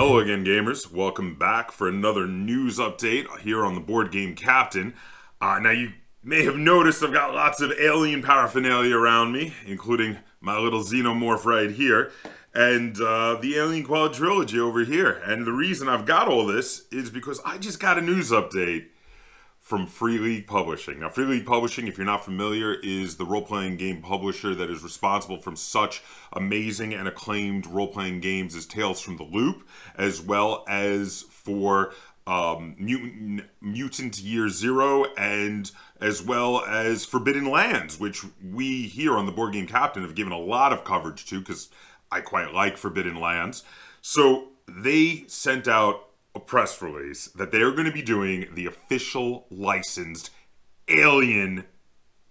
Hello again, gamers. Welcome back for another news update here on the Board Game Captain. Now, you may have noticed I've got lots of alien paraphernalia around me, including my little xenomorph right here, and the Alien Quadrilogy over here. And the reason I've got all this is because I just got a news update from Free League Publishing. Now, Free League Publishing, if you're not familiar, is the role-playing game publisher that is responsible for such amazing and acclaimed role-playing games as Tales from the Loop, as well as for Mutant Year Zero, and as well as Forbidden Lands, which we here on the Board Game Captain have given a lot of coverage to because I quite like Forbidden Lands. So they sent out a press release that they're going to be doing the official licensed Alien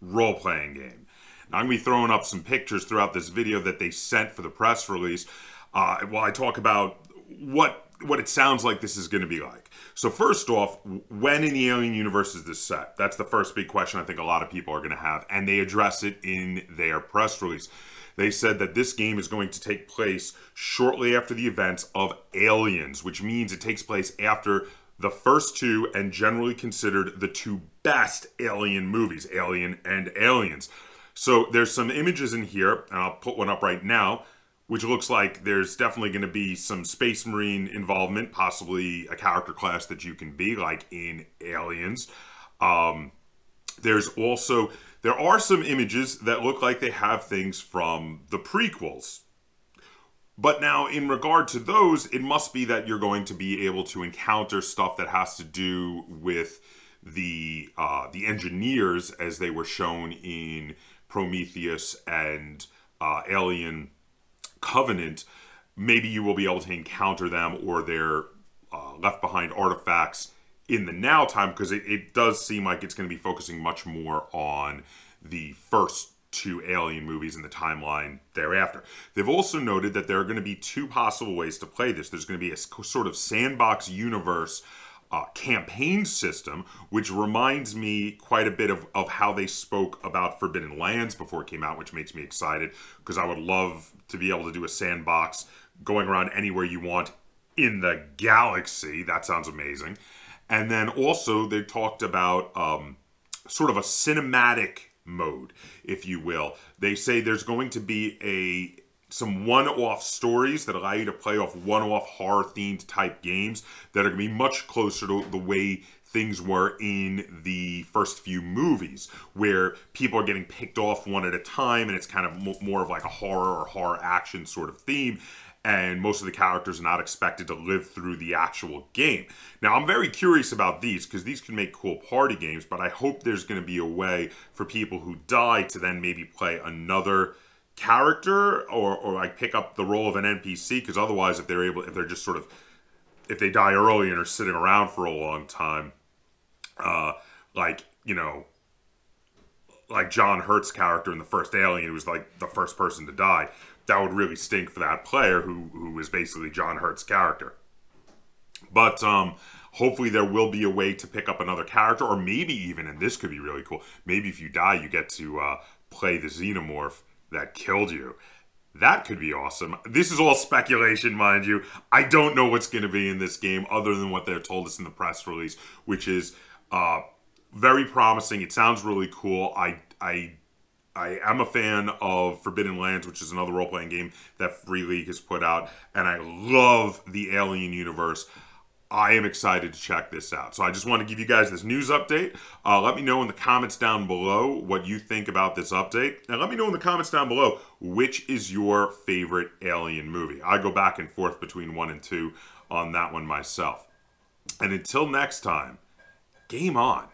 role-playing game. Now, I'm going to be throwing up some pictures throughout this video that they sent for the press release while I talk about what it sounds like this is going to be like. So first off, when in the Alien universe is this set? That's the first big question I think a lot of people are going to have, and they address it in their press release. They said that this game is going to take place shortly after the events of Aliens, which means it takes place after the first two and generally considered the two best Alien movies, Alien and Aliens. So there's some images in here, and I'll put one up right now, which looks like there's definitely going to be some Space Marine involvement, possibly a character class that you can be, like in Aliens. There are some images that look like they have things from the prequels. But now, in regard to those, it must be that you're going to be able to encounter stuff that has to do with the engineers as they were shown in Prometheus and Alien Covenant. Maybe you will be able to encounter them or their left behind artifacts in the now time, because it does seem like it's going to be focusing much more on the first two Alien movies and the timeline thereafter. They've also noted that there are going to be two possible ways to play this. There's going to be a sort of sandbox universe campaign system, which reminds me quite a bit of how they spoke about Forbidden Lands before it came out, which makes me excited, because I would love to be able to do a sandbox going around anywhere you want in the galaxy. That sounds amazing. And then also they talked about sort of a cinematic mode, if you will. They say there's going to be some one-off stories that allow you to play off one-off horror-themed type games that are going to be much closer to the way things were in the first few movies, where people are getting picked off one at a time, and it's kind of more of like a horror or horror action sort of theme. And most of the characters are not expected to live through the actual game. Now, I'm very curious about these, because these can make cool party games, but I hope there's going to be a way for people who die to then maybe play another character or like pick up the role of an NPC, because otherwise if they die early and are sitting around for a long time, like John Hurt's character in the first Alien, who was like the first person to die, that would really stink for that player who is basically John Hurt's character. But hopefully there will be a way to pick up another character, or maybe even, and this could be really cool, maybe if you die, you get to play the xenomorph that killed you. That could be awesome. This is all speculation, mind you. I don't know what's going to be in this game other than what they're told us in the press release, which is very promising. It sounds really cool. I am a fan of Forbidden Lands, which is another role-playing game that Free League has put out, and I love the Alien universe. I am excited to check this out. So I just want to give you guys this news update. Let me know in the comments down below what you think about this update. And let me know in the comments down below which is your favorite Alien movie. I go back and forth between 1 and 2 on that one myself. And until next time, game on.